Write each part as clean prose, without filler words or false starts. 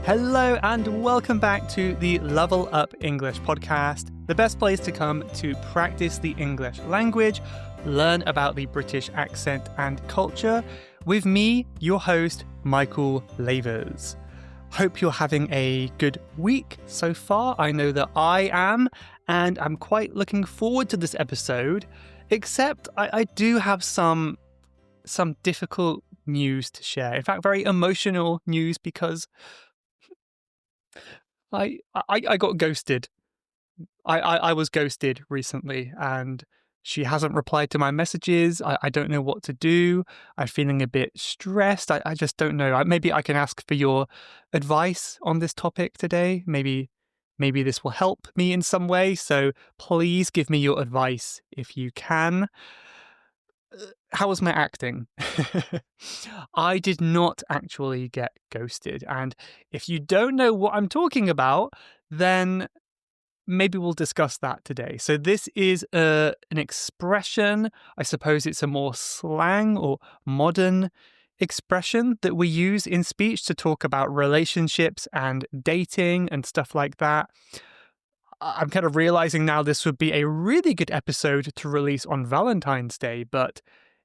Hello and welcome back to the Level Up English podcast, the best place to come to practice the English language, learn about the British accent and culture, with me, your host, Michael Lavers. Hope you're having a good week so far. I know that I am, and I'm quite looking forward to this episode, except I do have some difficult news to share. In fact, very emotional news because I got ghosted. I was ghosted recently, and she hasn't replied to my messages. I don't know what to do. I'm feeling a bit stressed. I just don't know. Maybe I can ask for your advice on this topic today. Maybe this will help me in some way. So please give me your advice if you can. How was my acting? I did not actually get ghosted. And if you don't know what I'm talking about, then maybe we'll discuss that today. So this is an expression. I suppose it's a more slang or modern expression that we use in speech to talk about relationships and dating and stuff like that. I'm kind of realizing now this would be a really good episode to release on Valentine's Day, but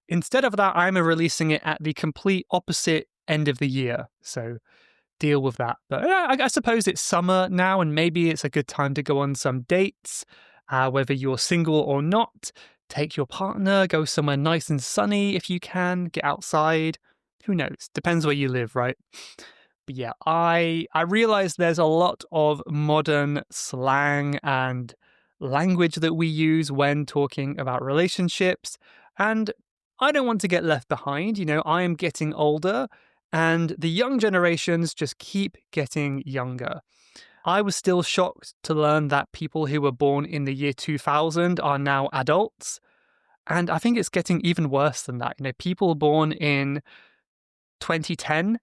instead of that, I'm releasing it at the complete opposite end of the year. So deal with that. But I suppose it's summer now, and maybe it's a good time to go on some dates, whether you're single or not. Take your partner, go somewhere nice and sunny if you can, get outside. Who knows? Depends where you live, right? But yeah, I realize there's a lot of modern slang and language that we use when talking about relationships, and I don't want to get left behind. You know, I am getting older, and the young generations just keep getting younger. I was still shocked to learn that people who were born in the year 2000 are now adults, and I think it's getting even worse than that. You know, people born in 2010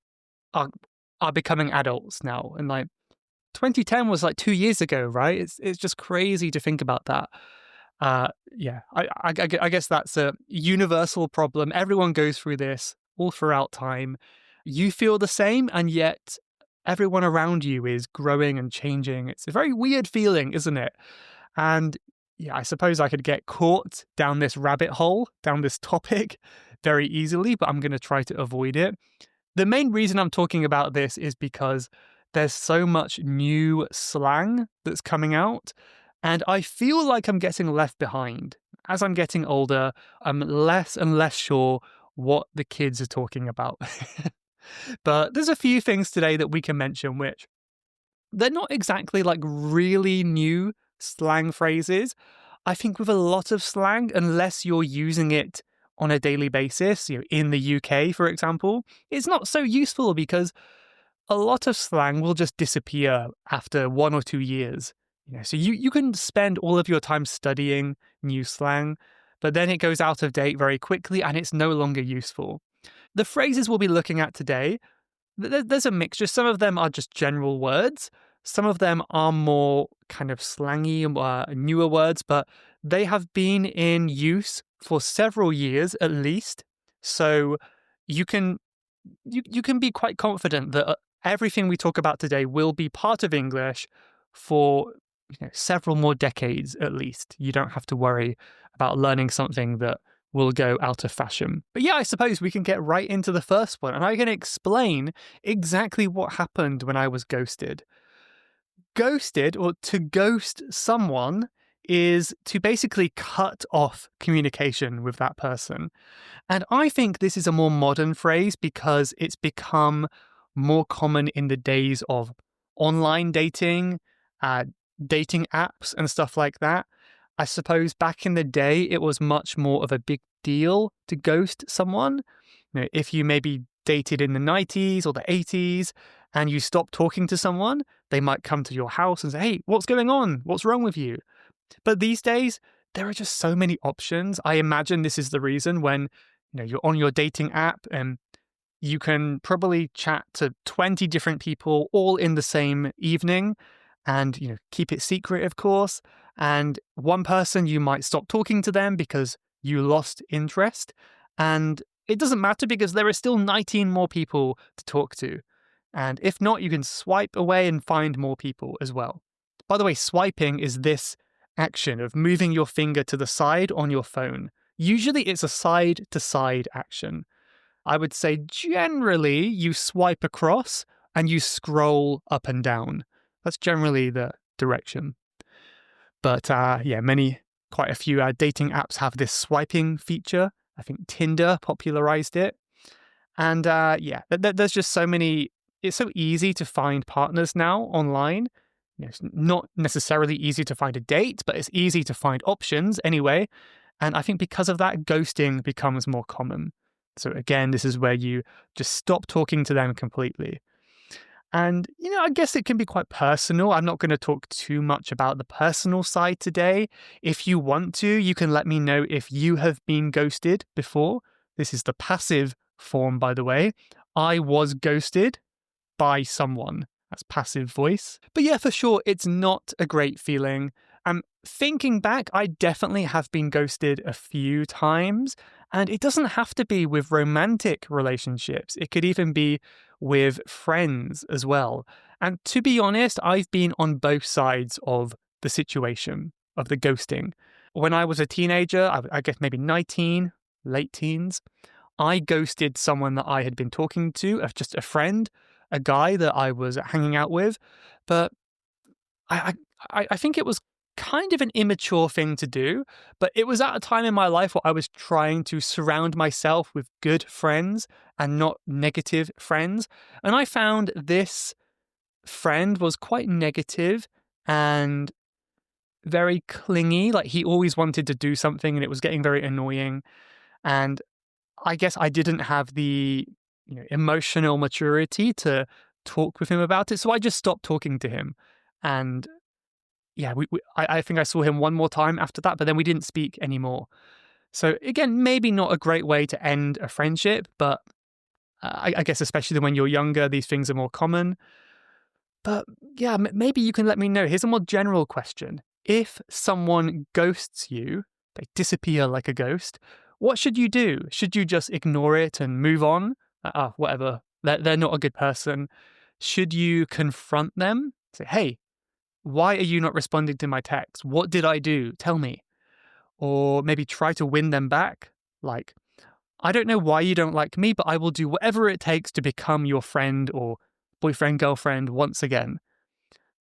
are becoming adults now. And like 2010 was like 2 years ago, right? It's just crazy to think about that. I guess that's a universal problem. Everyone goes through this all throughout time. You feel the same, and yet everyone around you is growing and changing. It's a very weird feeling, isn't it? And yeah, I suppose I could get caught down this rabbit hole, down this topic very easily, but I'm going to try to avoid it. The main reason I'm talking about this is because there's so much new slang that's coming out, and I feel like I'm getting left behind. As I'm getting older, I'm less and less sure what the kids are talking about. But there's a few things today that we can mention which they're not exactly like really new slang phrases. I think with a lot of slang, unless you're using it on a daily basis, you know, in the UK, for example, it's not so useful because a lot of slang will just disappear after 1 or 2 years. You know, so you can spend all of your time studying new slang, but then it goes out of date very quickly and it's no longer useful. The phrases we'll be looking at today, there's a mixture. Some of them are just general words. Some of them are more kind of slangy, newer words, but they have been in use for several years at least. So you can be quite confident that everything we talk about today will be part of English for several more decades at least. You don't have to worry about learning something that will go out of fashion. But yeah, I suppose we can get right into the first one, and I can explain exactly what happened when I was ghosted. Ghosted, or to ghost someone, is to basically cut off communication with that person. And I think this is a more modern phrase because it's become more common in the days of online dating, dating apps and stuff like that. I suppose back in the day, it was much more of a big deal to ghost someone. You know, if you maybe dated in the 90s or the 80s and you stopped talking to someone, they might come to your house and say, hey, what's going on? What's wrong with you? But these days, there are just so many options. I imagine this is the reason when you're on your dating app and you can probably chat to 20 different people all in the same evening and keep it secret, of course. And one person, you might stop talking to them because you lost interest. And it doesn't matter because there are still 19 more people to talk to. And if not, you can swipe away and find more people as well. By the way, swiping is this action of moving your finger to the side on your phone. Usually it's a side to side action. I would say generally you swipe across and you scroll up and down. That's generally the direction. But yeah, quite a few dating apps have this swiping feature. I think Tinder popularized it. And yeah, there's just so many. It's so easy to find partners now online. It's not necessarily easy to find a date, but it's easy to find options anyway. And I think because of that, ghosting becomes more common. So again, this is where you just stop talking to them completely. And, I guess it can be quite personal. I'm not going to talk too much about the personal side today. If you want to, you can let me know if you have been ghosted before. This is the passive form, by the way. I was ghosted by someone. That's passive voice. But yeah, for sure, it's not a great feeling. Thinking back, I definitely have been ghosted a few times. And it doesn't have to be with romantic relationships. It could even be with friends as well. And to be honest, I've been on both sides of the situation of the ghosting. When I was a teenager, I guess maybe 19, late teens, I ghosted someone that I had been talking to, just a friend, a guy that I was hanging out with. But I think it was kind of an immature thing to do, but it was at a time in my life where I was trying to surround myself with good friends and not negative friends. And I found this friend was quite negative and very clingy. Like he always wanted to do something and it was getting very annoying. And I guess I didn't have the emotional maturity to talk with him about it. So I just stopped talking to him. And yeah, I think I saw him one more time after that, but then we didn't speak anymore. So again, maybe not a great way to end a friendship, but I guess especially when you're younger, these things are more common. But yeah, maybe you can let me know. Here's a more general question. If someone ghosts you, they disappear like a ghost, what should you do? Should you just ignore it and move on? Whatever. They're not a good person. Should you confront them? Say, hey, why are you not responding to my text? What did I do? Tell me. Or maybe try to win them back. Like, I don't know why you don't like me, but I will do whatever it takes to become your friend or boyfriend, girlfriend once again.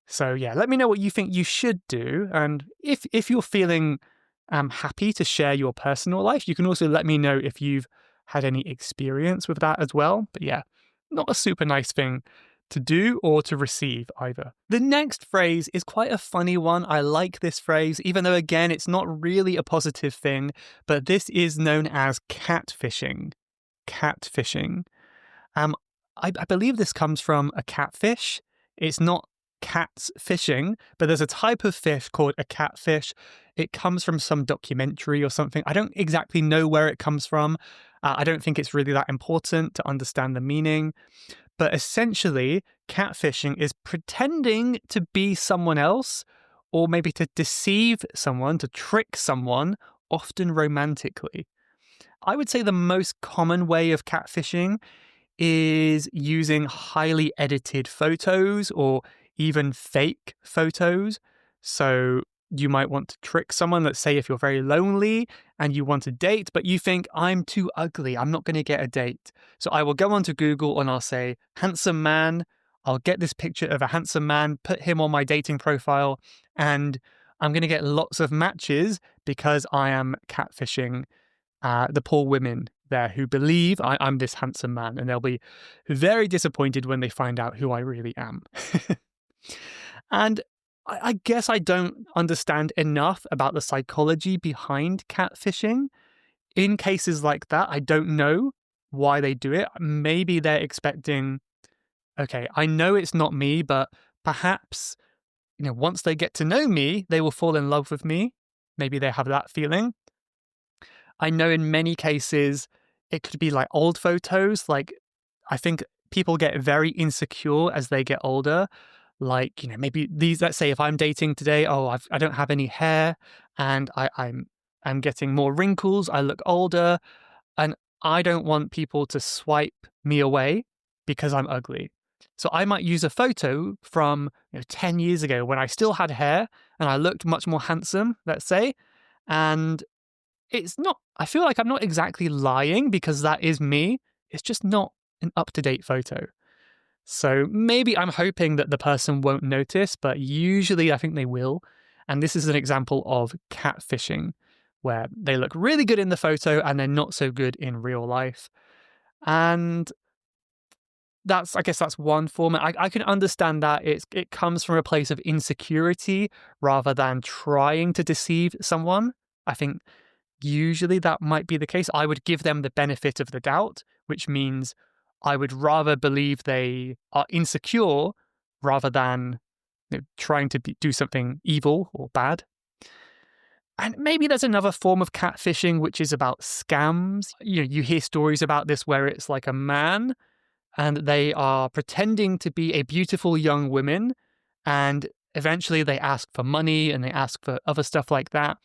So yeah, let me know what you think you should do. And if you're feeling happy to share your personal life, you can also let me know if you've had any experience with that as well. But yeah, not a super nice thing to do or to receive either. The next phrase is quite a funny one. I like this phrase, even though again, it's not really a positive thing, but this is known as catfishing. Catfishing. I believe this comes from a catfish. It's not cats fishing, but there's a type of fish called a catfish. It comes from some documentary or something. I don't exactly know where it comes from. I don't think it's really that important to understand the meaning. But essentially, catfishing is pretending to be someone else or maybe to deceive someone, to trick someone, often romantically. I would say the most common way of catfishing is using highly edited photos or even fake photos. So you might want to trick someone. Let's say if you're very lonely and you want a date, but you think, I'm too ugly, I'm not going to get a date. So I will go onto Google and I'll say, handsome man. I'll get this picture of a handsome man, put him on my dating profile, and I'm going to get lots of matches because I am catfishing the poor women there who believe I'm this handsome man, and they'll be very disappointed when they find out who I really am. And I guess I don't understand enough about the psychology behind catfishing. In cases like that, I don't know why they do it. Maybe they're expecting, okay, I know it's not me, but perhaps, once they get to know me, they will fall in love with me. Maybe they have that feeling. I know in many cases, it could be like old photos. Like, I think people get very insecure as they get older. Like, maybe let's say if I'm dating today, I don't have any hair and I'm getting more wrinkles. I look older and I don't want people to swipe me away because I'm ugly. So I might use a photo from 10 years ago when I still had hair and I looked much more handsome, let's say. And it's not, I feel like I'm not exactly lying because that is me. It's just not an up to date photo. So maybe I'm hoping that the person won't notice, but usually I think they will. And this is an example of catfishing, where they look really good in the photo and they're not so good in real life. And I guess that's one form. I can understand that it comes from a place of insecurity rather than trying to deceive someone. I think usually that might be the case. I would give them the benefit of the doubt, which means I would rather believe they are insecure rather than trying to do something evil or bad. And maybe there's another form of catfishing, which is about scams. You hear stories about this where it's like a man and they are pretending to be a beautiful young woman, and eventually they ask for money and they ask for other stuff like that,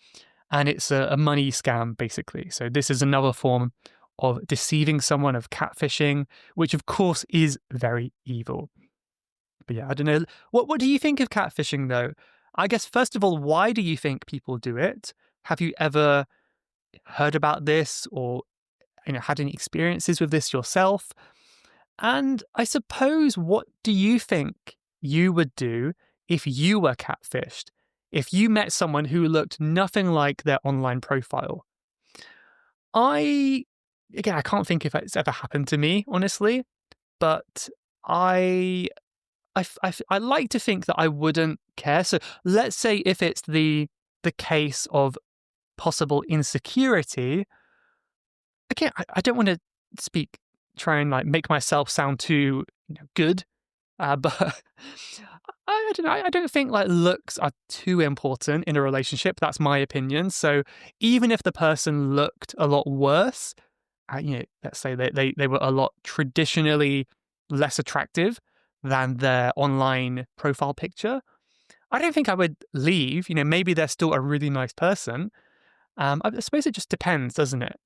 and it's a money scam basically. So this is another form of deceiving someone, of catfishing, which of course is very evil. But yeah, I don't know. What do you think of catfishing though? I guess first of all, why do you think people do it? Have you ever heard about this or had any experiences with this yourself? And I suppose, what do you think you would do if you were catfished? If you met someone who looked nothing like their online profile? I, again, I can't think if it's ever happened to me, honestly, but I, I like to think that I wouldn't care. So let's say if it's the case of possible insecurity, again, I don't want to try and like make myself sound too good, but I don't know. I don't think like looks are too important in a relationship. That's my opinion. So even if the person looked a lot worse, let's say they were a lot traditionally less attractive than their online profile picture, I don't think I would leave. Maybe they're still a really nice person. I suppose it just depends, doesn't it?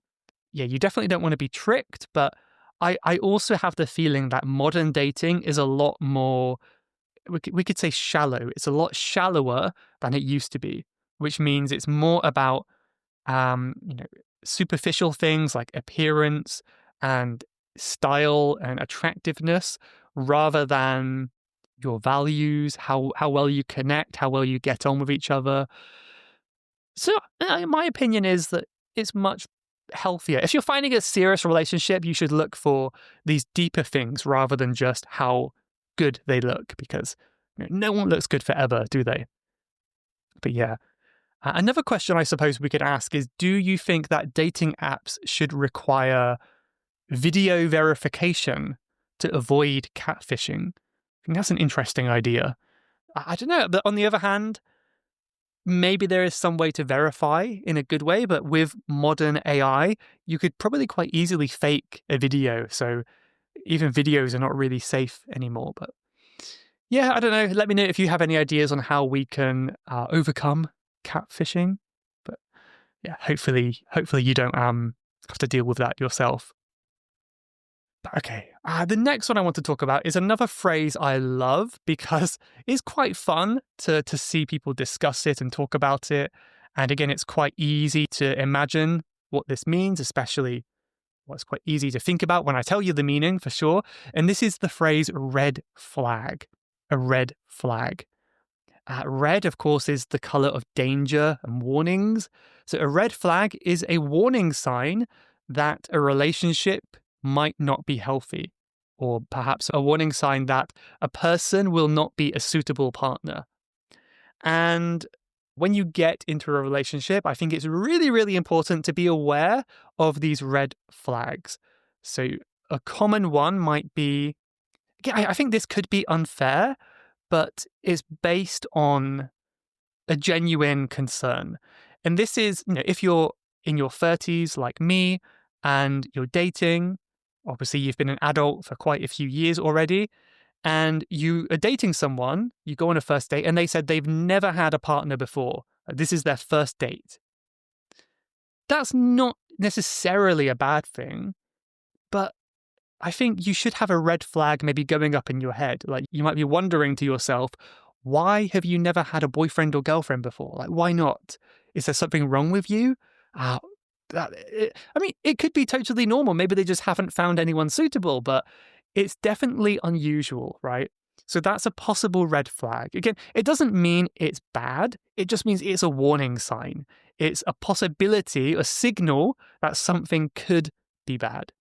Yeah, you definitely don't want to be tricked, but I also have the feeling that modern dating is a lot more, we could say shallow. It's a lot shallower than it used to be, which means it's more about, you know, superficial things like appearance and style and attractiveness rather than your values, how well you connect, how well you get on with each other. So my opinion is that it's much healthier. If you're finding a serious relationship, you should look for these deeper things rather than just how good they look, because no one looks good forever, do they? But yeah. Another question I suppose we could ask is, do you think that dating apps should require video verification to avoid catfishing? I think that's an interesting idea. I don't know, but on the other hand, maybe there is some way to verify in a good way, but with modern AI, you could probably quite easily fake a video. So even videos are not really safe anymore. But yeah, I don't know. Let me know if you have any ideas on how we can overcome catfishing. But yeah, hopefully you don't have to deal with that yourself. Okay, the next one I want to talk about is another phrase I love because it's quite fun to see people discuss it and talk about it. And again, it's quite easy to imagine what this means, especially it's quite easy to think about when I tell you the meaning for sure. And this is the phrase red flag, a red flag. Red, of course, is the color of danger and warnings. So a red flag is a warning sign that a relationship might not be healthy, or perhaps a warning sign that a person will not be a suitable partner. And when you get into a relationship, I think it's really, really important to be aware of these red flags. So a common one might be, I think this could be unfair, but it's based on a genuine concern. And this is, if you're in your 30s like me and you're dating, obviously you've been an adult for quite a few years already, and you are dating someone, you go on a first date and they said they've never had a partner before. This is their first date. That's not necessarily a bad thing, but I think you should have a red flag maybe going up in your head. Like you might be wondering to yourself, why have you never had a boyfriend or girlfriend before? Like, why not? Is there something wrong with you? Uh, I mean, it could be totally normal. Maybe they just haven't found anyone suitable, but it's definitely unusual, right? So that's a possible red flag. Again, it doesn't mean it's bad. It just means it's a warning sign. It's a possibility, a signal that something could be bad.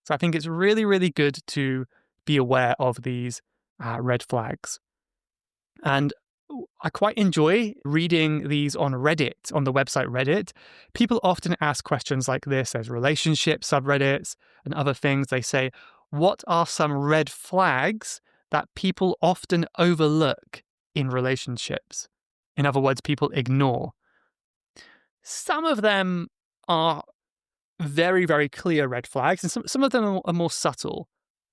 So I think it's really, really good to be aware of these red flags. And I quite enjoy reading these on Reddit, on the website Reddit. People often ask questions like this. There's relationship subreddits and other things. They say, what are some red flags that people often overlook in relationships? In other words, people ignore. Some of them are very, very clear red flags, and some of them are more subtle.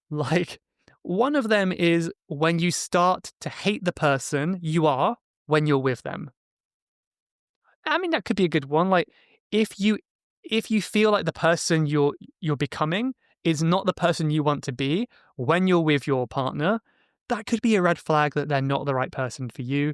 Like, one of them is when you start to hate the person you are when you're with them. I mean, that could be a good one. Like, if you feel like the person you're becoming is not the person you want to be when you're with your partner, that could be a red flag that they're not the right person for you.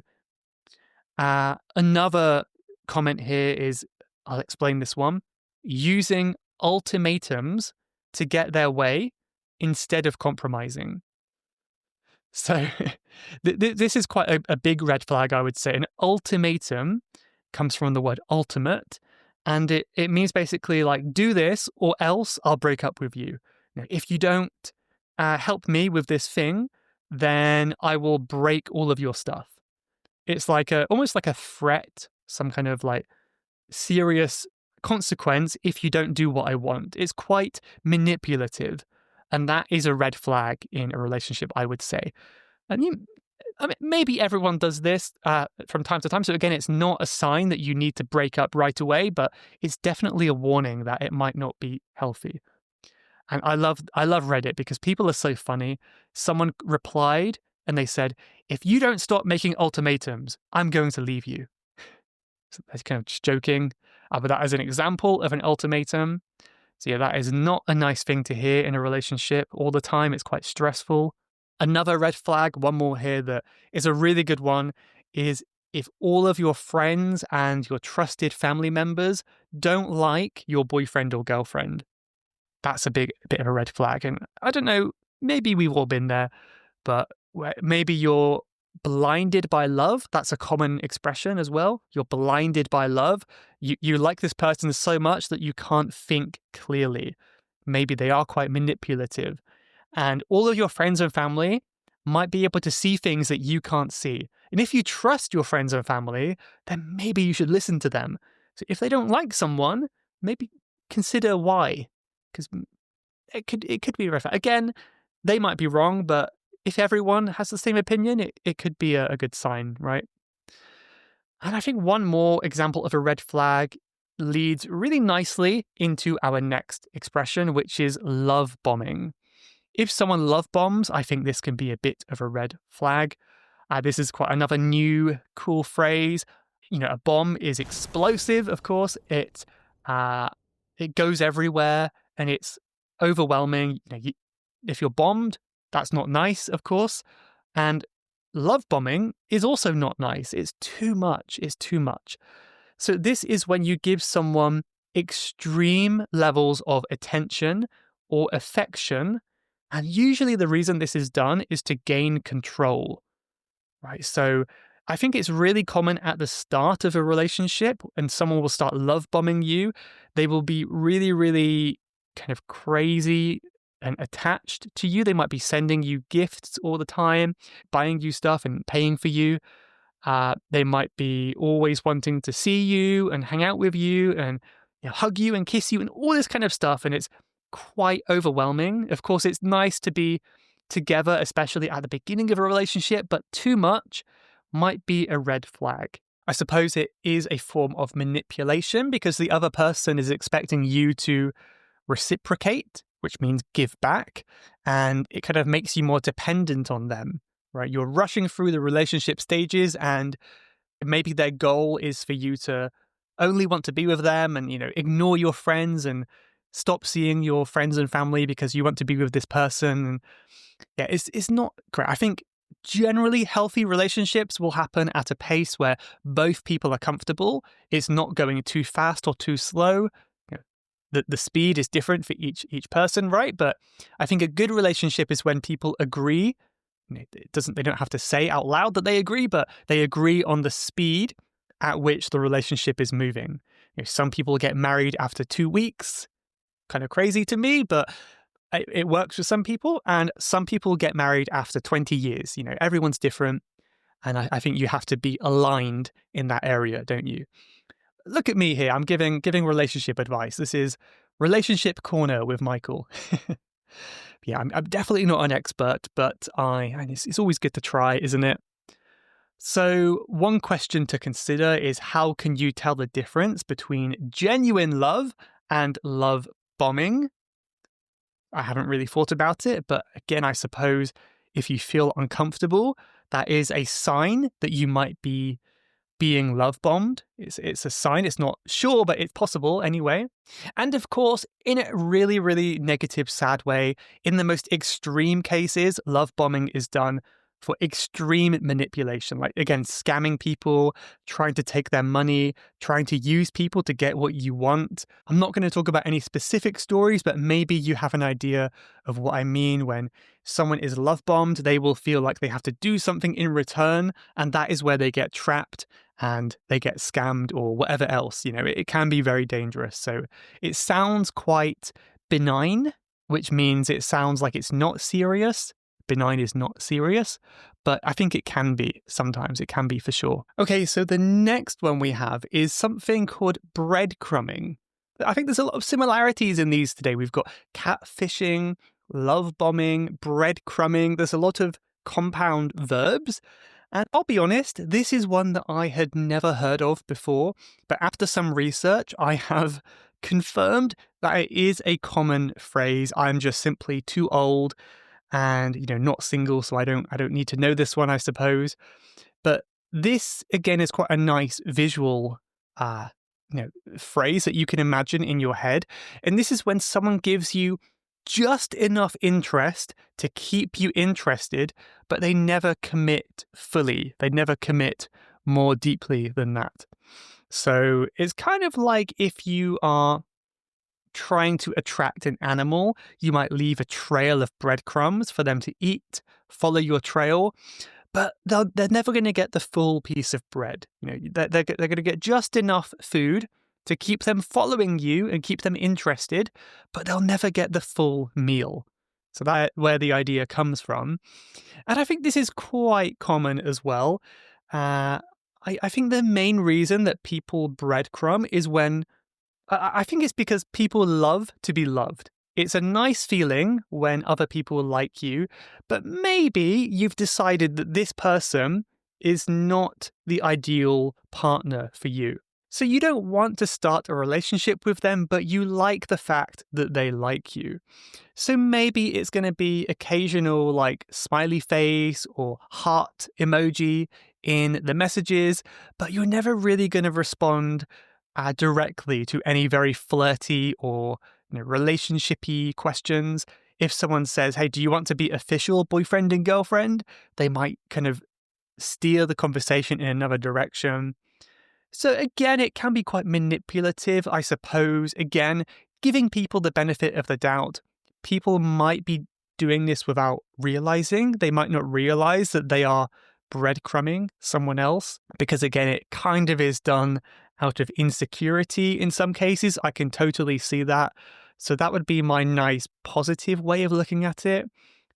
Another comment here is, I'll explain this one, using ultimatums to get their way instead of compromising. So this is quite a big red flag, I would say. An ultimatum comes from the word ultimate, and it means basically like, do this or else I'll break up with you. Now, if you don't help me with this thing, then I will break all of your stuff. It's like almost like a threat, some kind of like serious consequence if you don't do what I want. It's quite manipulative. And that is a red flag in a relationship, I would say. And I mean, maybe everyone does this from time to time. So again, it's not a sign that you need to break up right away, but it's definitely a warning that it might not be healthy. And I love Reddit because people are so funny. Someone replied and they said, if you don't stop making ultimatums, I'm going to leave you. So that's kind of just joking. But that is an example of an ultimatum. So yeah, that is not a nice thing to hear in a relationship all the time. It's quite stressful. Another red flag, one more here that is a really good one, is if all of your friends and your trusted family members don't like your boyfriend or girlfriend. That's a bit of a red flag. And I don't know, maybe we've all been there, but maybe you're blinded by love. That's a common expression as well. You're blinded by love. You like this person so much that you can't think clearly. Maybe they are quite manipulative. And all of your friends and family might be able to see things that you can't see. And if you trust your friends and family, then maybe you should listen to them. So if they don't like someone, maybe consider why. Because it could be a red flag. Again, they might be wrong, but if everyone has the same opinion, it could be a good sign, right? And I think one more example of a red flag leads really nicely into our next expression, which is love bombing. If someone love bombs, I think this can be a bit of a red flag. This is quite another new cool phrase. You know, a bomb is explosive, of course. It goes everywhere and it's overwhelming. If you're bombed, that's not nice, of course. And love bombing is also not nice. It's too much. It's too much. So this is when you give someone extreme levels of attention or affection. And usually the reason this is done is to gain control, right? So I think it's really common at the start of a relationship and someone will start love bombing you. They will be really, really kind of crazy and attached to you. They might be sending you gifts all the time, buying you stuff and paying for you. They might be always wanting to see you and hang out with you and hug you and kiss you and all this kind of stuff. And it's quite overwhelming. Of course, it's nice to be together, especially at the beginning of a relationship, but too much might be a red flag. I suppose it is a form of manipulation because the other person is expecting you to reciprocate, which means give back, and it kind of makes you more dependent on them, right? You're rushing through the relationship stages and maybe their goal is for you to only want to be with them and, ignore your friends and stop seeing your friends and family because you want to be with this person. And yeah, it's not great. I think generally healthy relationships will happen at a pace where both people are comfortable. It's not going too fast or too slow. You know, the speed is different for each person, right? But I think a good relationship is when people agree. They don't have to say out loud that they agree, but they agree on the speed at which the relationship is moving. Some people get married after 2 weeks, kind of crazy to me, but it works for some people, and some people get married after 20 years. Everyone's different, and I think you have to be aligned in that area, don't you? Look at me here. I'm giving relationship advice. This is Relationship Corner with Michael. Yeah, I'm definitely not an expert, but it's always good to try, isn't it? So one question to consider is, how can you tell the difference between genuine love and love bombing? I haven't really thought about it, but again, I suppose if you feel uncomfortable, that is a sign that you might be being love bombed. It's a sign. It's not sure, but it's possible anyway. And of course, in a really, really negative, sad way, in the most extreme cases, love bombing is done for extreme manipulation. Like, again, scamming people, trying to take their money, trying to use people to get what you want. I'm not going to talk about any specific stories, but maybe you have an idea of what I mean. When someone is love bombed, they will feel like they have to do something in return, and that is where they get trapped and they get scammed or whatever else. It can be very dangerous. So it sounds quite benign, which means it sounds like it's not serious. Benign is not serious, but I think it can be sometimes. It can be for sure. Okay, so the next one we have is something called breadcrumbing. I think there's a lot of similarities in these today. We've got catfishing, love bombing, breadcrumbing. There's a lot of compound verbs. And I'll be honest, this is one that I had never heard of before, but after some research, I have confirmed that it is a common phrase. I'm just simply too old and not single, so I don't need to know this one, I suppose. But this again is quite a nice visual phrase that you can imagine in your head. And this is when someone gives you just enough interest to keep you interested, but they never commit fully. They never commit more deeply than that. So it's kind of like if you are trying to attract an animal, you might leave a trail of breadcrumbs for them to eat, follow your trail, but they're never going to get the full piece of bread. They're going to get just enough food to keep them following you and keep them interested, but they'll never get the full meal. So that's where the idea comes from. And I think this is quite common as well. I think the main reason that people breadcrumb is when I think it's because people love to be loved. It's a nice feeling when other people like you, but maybe you've decided that this person is not the ideal partner for you. So you don't want to start a relationship with them, but you like the fact that they like you. So maybe it's going to be occasional like smiley face or heart emoji in the messages, but you're never really going to respond directly to any very flirty or relationship-y questions. If someone says, hey, do you want to be official boyfriend and girlfriend? They might kind of steer the conversation in another direction. So again, it can be quite manipulative, I suppose. Again, giving people the benefit of the doubt. People might be doing this without realizing. They might not realize that they are breadcrumbing someone else, because again, it kind of is done out of insecurity in some cases. I can totally see that. So that would be my nice positive way of looking at it.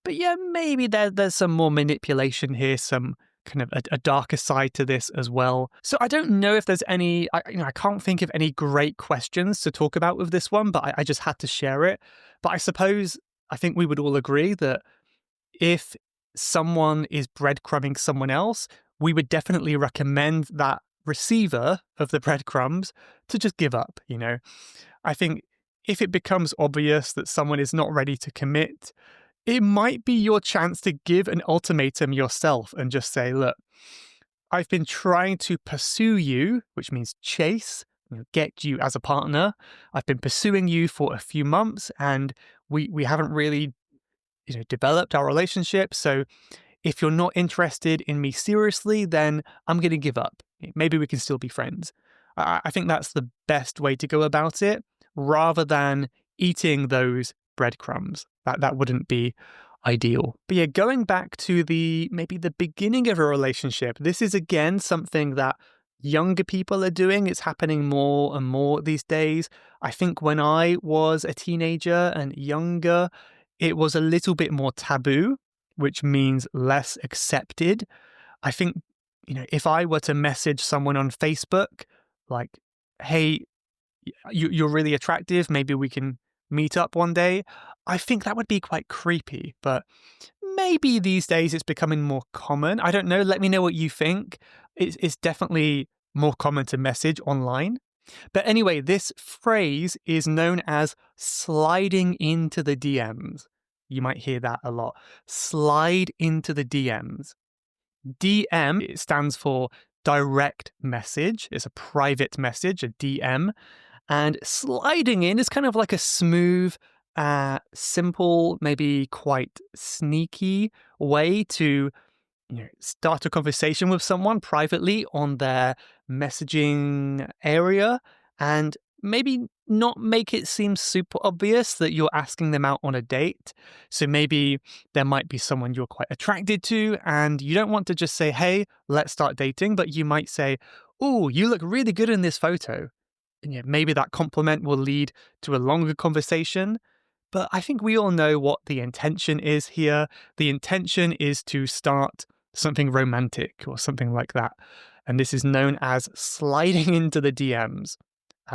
But yeah, maybe there's some more manipulation here, some kind of a darker side to this as well. So I don't know if there's any, I can't think of any great questions to talk about with this one, but I just had to share it. But I think we would all agree that if someone is breadcrumbing someone else, we would definitely recommend that receiver of the breadcrumbs to just give up. I think if it becomes obvious that someone is not ready to commit, it might be your chance to give an ultimatum yourself and just say, look, I've been trying to pursue you, which means chase, get you as a partner. I've been pursuing you for a few months and we haven't really developed our relationship. So if you're not interested in me seriously, then I'm going to give up. Maybe we can still be friends. I think that's the best way to go about it, rather than eating those breadcrumbs. That wouldn't be ideal. But yeah, going back to maybe the beginning of a relationship, this is again something that younger people are doing. It's happening more and more these days. I think when I was a teenager and younger, it was a little bit more taboo, which means less accepted. I think, if I were to message someone on Facebook, like, hey, you're really attractive, maybe we can meet up one day, I think that would be quite creepy. But maybe these days it's becoming more common. I don't know. Let me know what you think. It's definitely more common to message online. But anyway, this phrase is known as sliding into the DMs. You might hear that a lot. Slide into the DMs. DM, it stands for direct message. It's a private message, a DM. And sliding in is kind of like a smooth, simple, maybe quite sneaky way to start a conversation with someone privately on their messaging area and maybe not make it seem super obvious that you're asking them out on a date. So maybe there might be someone you're quite attracted to and you don't want to just say, hey, let's start dating, but you might say, oh, you look really good in this photo. And maybe that compliment will lead to a longer conversation. But I think we all know what the intention is here. The intention is to start something romantic or something like that. And this is known as sliding into the DMs.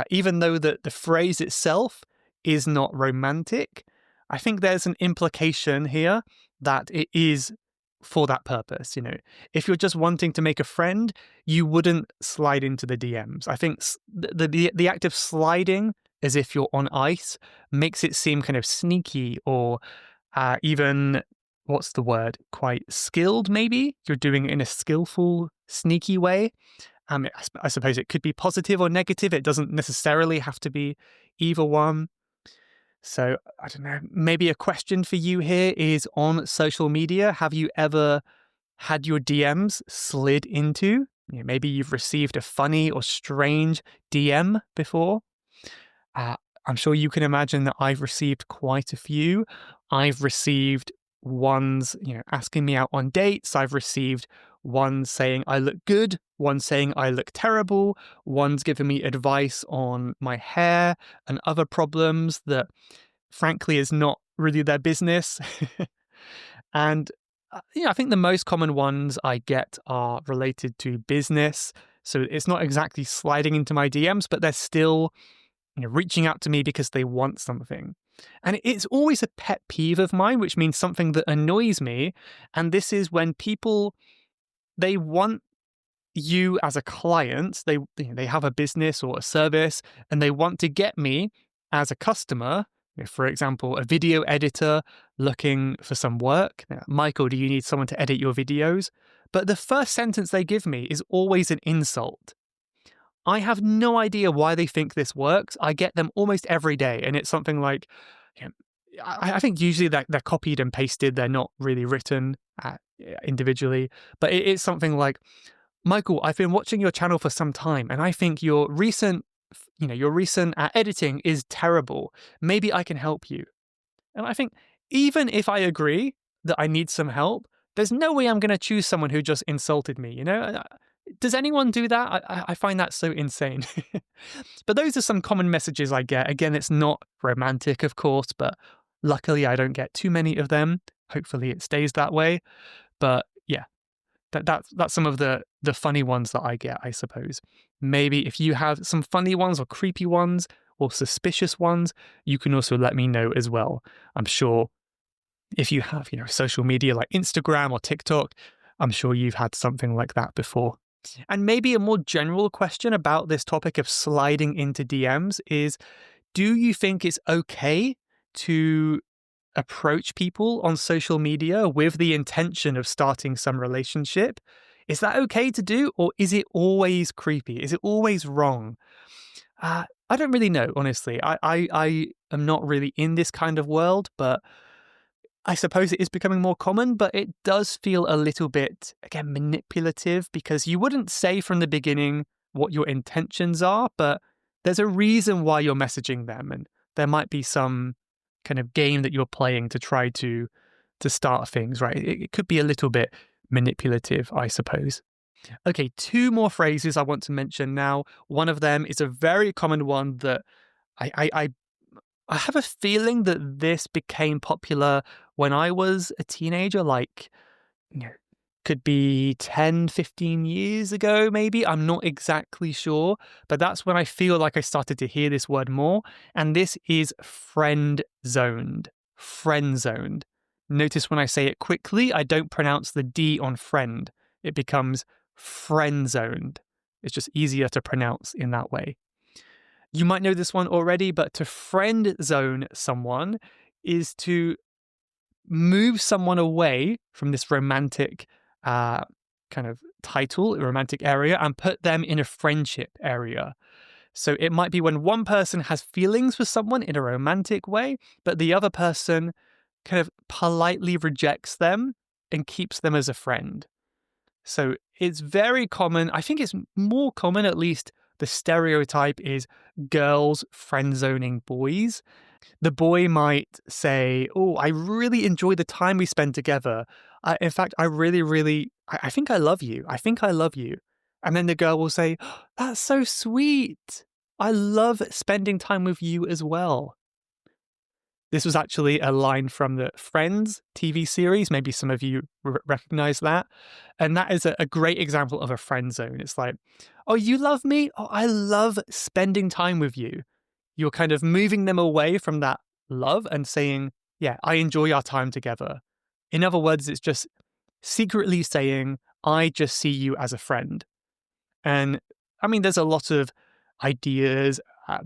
Even though the phrase itself is not romantic, I think there's an implication here that it is for that purpose. If you're just wanting to make a friend, you wouldn't slide into the DMs. I think the act of sliding as if you're on ice makes it seem kind of sneaky or even, what's the word, quite skilled maybe? You're doing it in a skillful, sneaky way. I suppose it could be positive or negative. It doesn't necessarily have to be either one. So, I don't know, maybe a question for you here is, on social media, have you ever had your DMs slid into? Maybe you've received a funny or strange DM before. I'm sure you can imagine that I've received quite a few. I've received ones, asking me out on dates. I've received ones saying I look good, one saying I look terrible, one's giving me advice on my hair and other problems that, frankly, is not really their business. And I think the most common ones I get are related to business. So it's not exactly sliding into my DMs, but they're still reaching out to me because they want something. And it's always a pet peeve of mine, which means something that annoys me. And this is when people, they want you as a client, they have a business or a service, and they want to get me as a customer. For example, a video editor looking for some work. Michael, do you need someone to edit your videos? But the first sentence they give me is always an insult. I have no idea why they think this works. I get them almost every day, and it's something like, I think usually they're copied and pasted. They're not really written individually, but it's something like, Michael, I've been watching your channel for some time, and I think your recent editing is terrible. Maybe I can help you. And I think even if I agree that I need some help, there's no way I'm going to choose someone who just insulted me, Does anyone do that? I find that so insane. But those are some common messages I get. Again, it's not romantic, of course, but luckily I don't get too many of them. Hopefully it stays that way. But yeah, that's some of the funny ones that I get, I suppose. Maybe if you have some funny ones or creepy ones or suspicious ones, you can also let me know as well. I'm sure if you have, social media like Instagram or TikTok, I'm sure you've had something like that before. And maybe a more general question about this topic of sliding into DMs is, do you think it's okay to approach people on social media with the intention of starting some relationship? Is that okay to do, or is it always creepy? Is it always wrong? I don't really know, honestly. I am not really in this kind of world, but I suppose it is becoming more common, but it does feel a little bit, again, manipulative because you wouldn't say from the beginning what your intentions are, but there's a reason why you're messaging them. And there might be some kind of game that you're playing to try to start things, right? It could be a little bit manipulative, I suppose. Okay, two more phrases I want to mention now. One of them is a very common one that I have a feeling that this became popular when I was a teenager, like, you know, could be 10, 15 years ago, maybe. I'm not exactly sure, but that's when I feel like I started to hear this word more. And this is friend zoned. Friend zoned. Notice when I say it quickly, I don't pronounce the D on friend. It becomes friend zoned. It's just easier to pronounce in that way. You might know this one already, but to friend zone someone is to move someone away from this romantic kind of title, romantic area, and put them in a friendship area. So it might be when one person has feelings for someone in a romantic way, but the other person kind of politely rejects them and keeps them as a friend. So it's very common. I think it's more common, at least the stereotype is girls friend zoning boys. The boy might say, "Oh, I really enjoy the time we spend together. In fact, I really, really, I think I love you. I think I love you." And then the girl will say, "Oh, that's so sweet. I love spending time with you as well." This was actually a line from the Friends TV series. Maybe some of you recognize that. And that is a great example of a friend zone. It's like, "Oh, you love me? Oh, I love spending time with you." You're kind of moving them away from that love and saying, "Yeah, I enjoy our time together." In other words, it's just secretly saying, "I just see you as a friend." And I mean, there's a lot of ideas,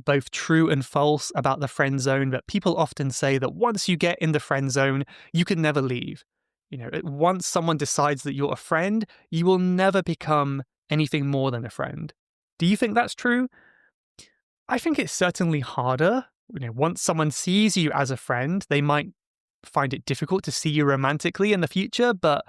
both true and false, about the friend zone, but people often say that once you get in the friend zone, you can never leave. Once someone decides that you're a friend, you will never become anything more than a friend. Do you think that's true? I think it's certainly harder. Once someone sees you as a friend, they might find it difficult to see you romantically in the future, but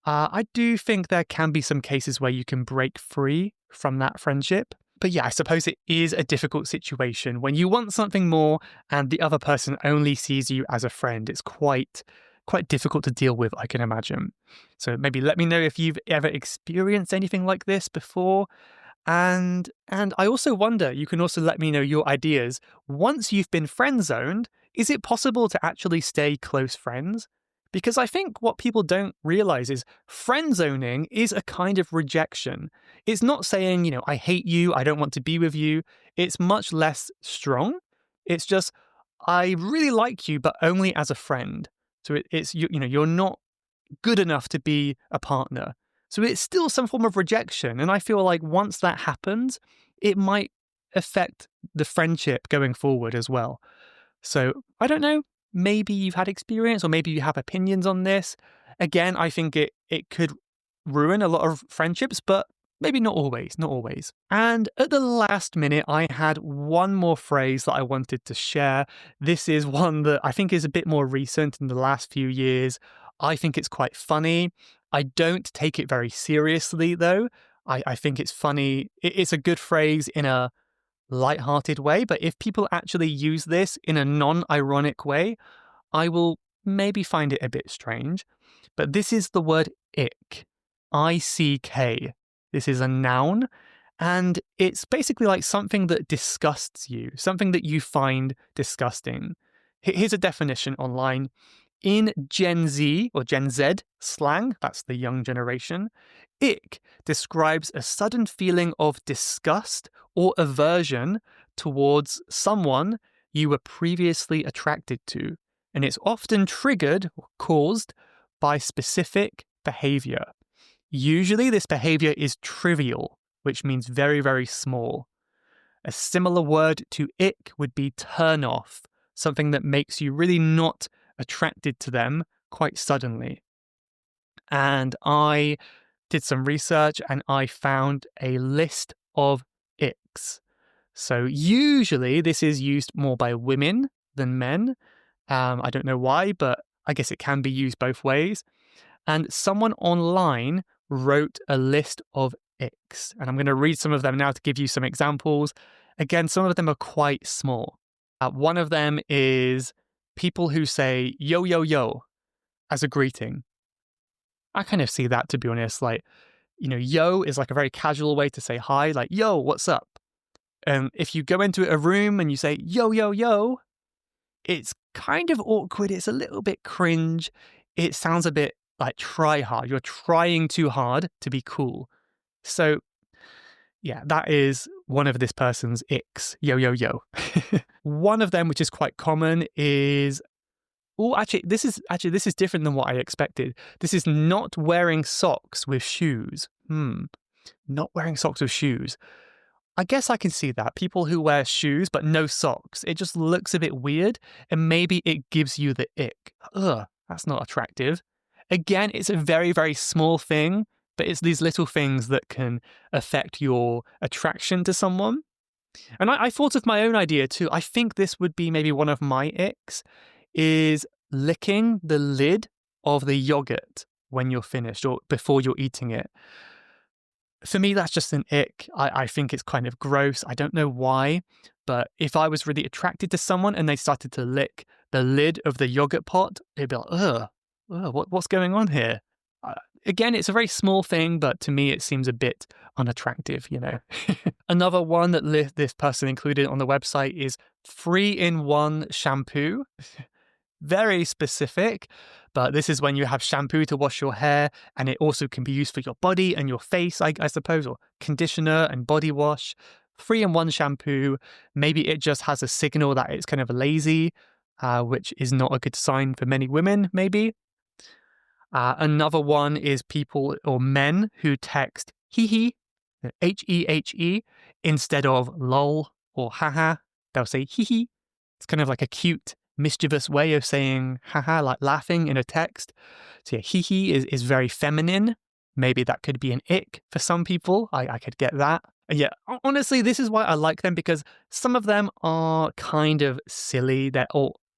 I do think there can be some cases where you can break free from that friendship. But yeah, I suppose it is a difficult situation when you want something more and the other person only sees you as a friend. It's quite difficult to deal with, I can imagine. So maybe let me know if you've ever experienced anything like this before. And I also wonder, you can also let me know your ideas. Once you've been friend zoned, is it possible to actually stay close friends? Because I think what people don't realize is friend zoning is a kind of rejection. It's not saying, I hate you, I don't want to be with you. It's much less strong. It's just, I really like you, but only as a friend. So it's you're not good enough to be a partner. So it's still some form of rejection. And I feel like once that happens, it might affect the friendship going forward as well. So I don't know. Maybe you've had experience or maybe you have opinions on this. Again, I think it could ruin a lot of friendships, but maybe not always, not always. And at the last minute, I had one more phrase that I wanted to share. This is one that I think is a bit more recent in the last few years. I think it's quite funny. I don't take it very seriously, though. I think it's funny. It's a good phrase in a light-hearted way, but if people actually use this in a non-ironic way, I will maybe find it a bit strange. But this is the word ick. I-C-K. This is a noun, and it's basically like something that disgusts you, something that you find disgusting. Here's a definition online. In Gen Z or Gen Z slang, that's the young generation, ick describes a sudden feeling of disgust or aversion towards someone you were previously attracted to, and it's often triggered or caused by specific behavior. Usually, this behavior is trivial, which means very, very small. A similar word to ick would be turn off, something that makes you really not attracted to them quite suddenly. And I did some research and I found a list of icks. So usually this is used more by women than men. I don't know why, but I guess it can be used both ways. And someone online wrote a list of icks. And I'm going to read some of them now to give you some examples. Again, some of them are quite small. One of them is people who say yo, yo, yo as a greeting. I kind of see that, to be honest. Like, yo is like a very casual way to say hi, like, yo, what's up? And if you go into a room and you say yo, yo, yo, it's kind of awkward. It's a little bit cringe. It sounds a bit like try hard. You're trying too hard to be cool. So yeah, that is one of this person's icks, yo, yo, yo. One of them, which is quite common, is, this is different than what I expected. This is not wearing socks with shoes. Not wearing socks with shoes. I guess I can see that. People who wear shoes but no socks, it just looks a bit weird, and maybe it gives you the ick. Ugh, that's not attractive. Again, it's a very, very small thing, but it's these little things that can affect your attraction to someone. And I thought of my own idea too. I think this would be maybe one of my icks, is licking the lid of the yogurt when you're finished or before you're eating it. For me, that's just an ick. I think it's kind of gross. I don't know why, but if I was really attracted to someone and they started to lick the lid of the yogurt pot, it'd be like, ugh, what's going on here? Again, it's a very small thing, but to me, it seems a bit unattractive, Another one that this person included on the website is 3-in-1 shampoo. Very specific, but this is when you have shampoo to wash your hair, and it also can be used for your body and your face, I suppose, or conditioner and body wash. 3-in-1 shampoo, maybe it just has a signal that it's kind of lazy, which is not a good sign for many women, maybe. Another one is people or men who text hee-hee, H-E-H-E, instead of lol or haha. They'll say hee-hee. It's kind of like a cute, mischievous way of saying haha, like laughing in a text. So yeah, hee-hee is very feminine. Maybe that could be an ick for some people. I could get that. And yeah, honestly, this is why I like them, because some of them are kind of silly.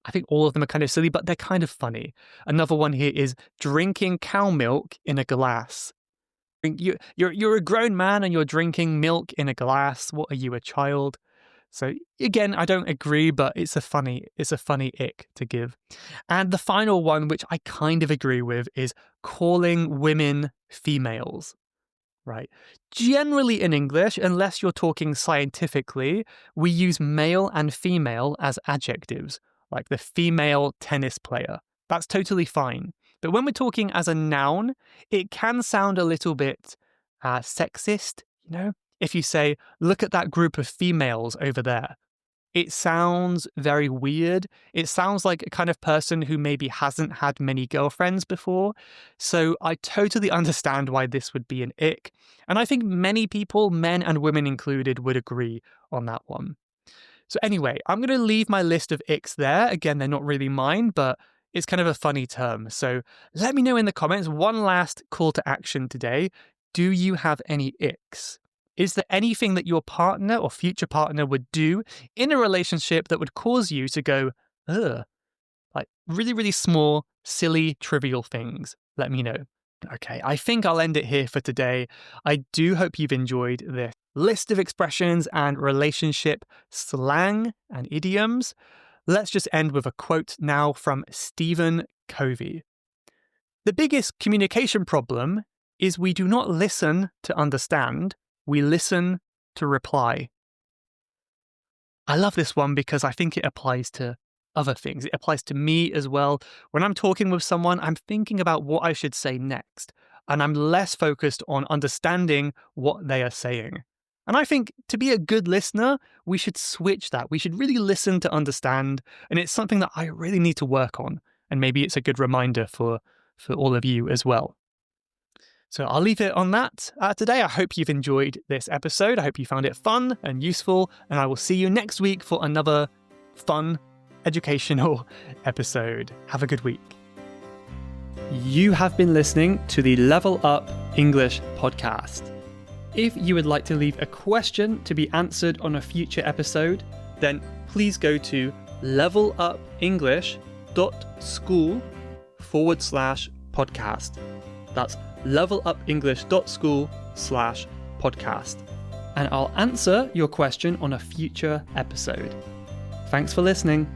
I think all of them are kind of silly, but they're kind of funny. Another one here is drinking cow milk in a glass. You're a grown man and you're drinking milk in a glass. What are you, a child? So again, I don't agree, but it's a funny ick to give. And the final one, which I kind of agree with, is calling women females. Right. Generally in English, unless you're talking scientifically, we use male and female as adjectives, like the female tennis player. That's totally fine. But when we're talking as a noun, it can sound a little bit sexist, If you say, look at that group of females over there, it sounds very weird. It sounds like a kind of person who maybe hasn't had many girlfriends before. So I totally understand why this would be an ick. And I think many people, men and women included, would agree on that one. So anyway, I'm going to leave my list of icks there. Again, they're not really mine, but it's kind of a funny term. So let me know in the comments. One last call to action today. Do you have any icks? Is there anything that your partner or future partner would do in a relationship that would cause you to go, ugh? Like really, really small, silly, trivial things. Let me know. Okay, I think I'll end it here for today. I do hope you've enjoyed this list of expressions and relationship slang and idioms. Let's just end with a quote now from Stephen Covey. The biggest communication problem is we do not listen to understand. We listen to reply. I love this one because I think it applies to other things. It applies to me as well. When I'm talking with someone, I'm thinking about what I should say next, and I'm less focused on understanding what they are saying. And I think to be a good listener, we should switch that. We should really listen to understand, and it's something that I really need to work on. And maybe it's a good reminder for all of you as well. So I'll leave it on that today. I hope you've enjoyed this episode. I hope you found it fun and useful, and I will see you next week for another fun, educational episode. Have a good week. You have been listening to the Level Up English podcast. If you would like to leave a question to be answered on a future episode, then please go to levelupenglish.school/podcast. That's levelupenglish.school/podcast. And I'll answer your question on a future episode. Thanks for listening.